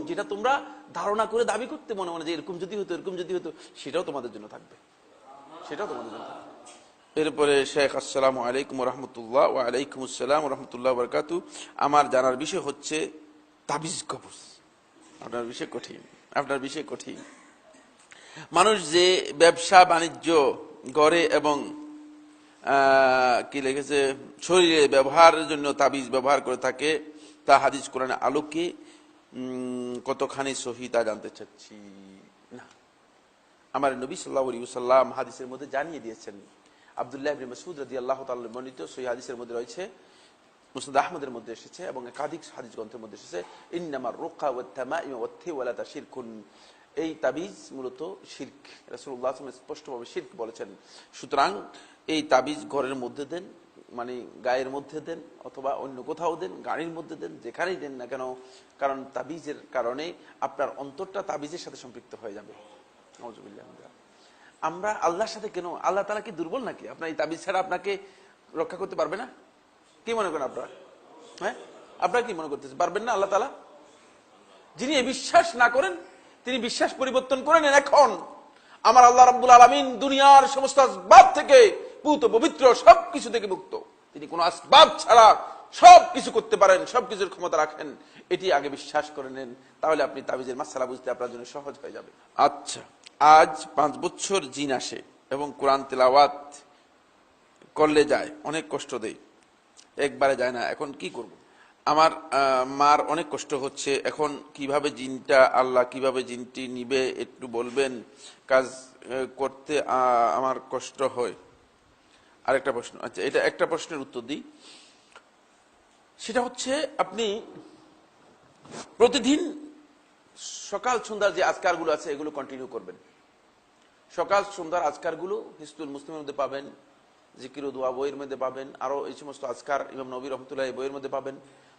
যেটা তোমরা ধারণা করে দাবি করতে মনে মনে যে এরকম যদি হতো এরকম যদি হতো, সেটাও তোমাদের জন্য থাকবে, সেটাও তোমাদের জন্য থাকবে। এরপরে শেখ আসসালামু আলাইকুম রহমতুল্লাহ। ওয়া আলাইকুম আসসালাম রহমতুল্লাহ বরকাতু। আমার জানার বিষয় হচ্ছে তাবিজ কবজ। আপনার বিষয় কঠিন, আপনার বিষয় কঠিন। মানুষ যে ব্যবসা বাণিজ্য করে এবং কি লিখেছে শরীরে ব্যবহারের জন্য তাবিজ ব্যবহার করে থাকে, তা হাদিস কোরআনের আলোকে কতখানি সহি তা জানতে চাচ্ছি। না, আমার নবী সাল্লাল্লাহু আলাইহি ওয়াসাল্লাম হাদিসের মধ্যে জানিয়ে দিয়েছেন। আব্দুল্লাহ ইবনে মাসউদ রাদিয়াল্লাহু তাআলা বর্ণিত সহিহ হাদিসের মধ্যে রয়েছে, মুসনাদ আহমদের মধ্যে এসেছে এবং একাধিক হাদিস গ্রন্থের মধ্যে এসেছে, ইন্নামার রুকা ওয়াত তামাইম ওয়াত তিওয়ালাতা শিরকুন। এই তাবিজ মূলত শিরক, রাসূলুল্লাহ সাল্লাল্লাহু আলাইহি ওয়াসাল্লাম স্পষ্টভাবে শিরক বলেছেন। সুতরাং এই তাবিজ ঘরের মধ্যে দেন, মানে গায়ের মধ্যে দেন অথবা অন্য কোথাও দেন, গাড়ির মধ্যে দেন, যেখানেই দেন না কেন, কারণ তাবিজের কারণে আপনার অন্তরটা তাবিজের সাথে সম্পৃক্ত হয়ে যাবে। নাউযুবিল্লাহ। আমরা আল্লাহর সাথে কেন, আল্লাহ তাআলা কি দুর্বল নাকি? আপনার এই তাবিজ ছাড়া আপনাকে রক্ষা করতে পারবে না? কি মনে করেন আপনারা? হ্যাঁ, আপনারা কি মনে করতেছেন পারবেন না আল্লাহ তাআলা? যিনি বিশ্বাস না করেন তিনি বিশ্বাস পরিবর্তন করে নেন। এখন আমার আল্লাহ রাব্বুল আলামিন দুনিয়ার সমস্ত আসবাব থেকে পূত পবিত্র, সবকিছু থেকে মুক্ত। তিনি কোনো আসবাব ছাড়া সবকিছু করতে পারেন, সবকিছুর ক্ষমতা রাখেন। এটি আগে বিশ্বাস করে নেন, তাহলে আপনি তাবিজের মাসআলা বুঝতে আপনার জন্য সহজ হয়ে যাবে। আচ্ছা, আজ 5 বছর জিন আসে এবং কোরআন তেলাওয়াত করলে যায়, অনেক কষ্ট দেয়, একবারে যায় না, এখন কি করব? আমার মার অনেক কষ্ট হচ্ছে, এখন কিভাবে জিনটা, আল্লাহ কিভাবে জিনটি নিবে একটু বলবেন, কাজ করতে আমার কষ্ট হয়। আরেকটা প্রশ্ন, আচ্ছা এটা একটা প্রশ্নের উত্তর দিই, সেটা হচ্ছে আপনি প্রতিদিন সকাল সন্ধ্যার যে আজকারগুলো আছে এগুলো কন্টিনিউ করবেন। সকাল সন্ধ্যার আজকারগুলো হিসনুল মুসলিমের মধ্যে পাবেন, জিকির ও দোয়া বইয়ের মধ্যে পাবেন, আরো এই সমস্ত আজকার ইমাম নবী রহমতুল্লাহ বইয়ের মধ্যে পাবেন।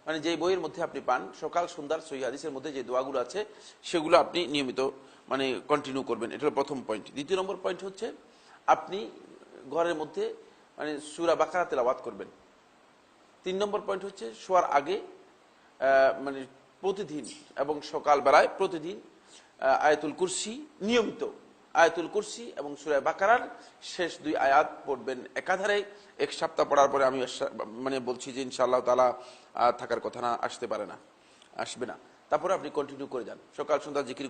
মানে যে বইয়ের মধ্যে আপনি পান সকাল সন্ধ্যার সহিহ হাদিসের মধ্যে যে দোয়াগুলো আছে সেগুলো আপনি নিয়মিত মানে কন্টিনিউ করবেন। এটা হলো প্রথম পয়েন্ট। দ্বিতীয় নম্বর পয়েন্ট হচ্ছে আপনি ঘরের মধ্যে মানে সূরা বাকারা তেলাওয়াত করবেন। 3 নম্বর পয়েন্ট হচ্ছে শোয়ার আগে মানে প্রতিদিন এবং সকাল বেলায় প্রতিদিন আয়াতুল কুরসি, নিয়মিত আয়াতুল কুরসি এবং সূরা বাকারার শেষ 2 আয়াত পড়বেন একাধারে। 1 সপ্তাহ পড়ার পরে আমি মানে বলছি যে ইনশাআল্লাহ তাআলা থাকার কথা না, আসতে পারে না, আসবে না। তারপরে আপনি কন্টিনিউ করে যান সকাল সন্ধ্যা জিকির।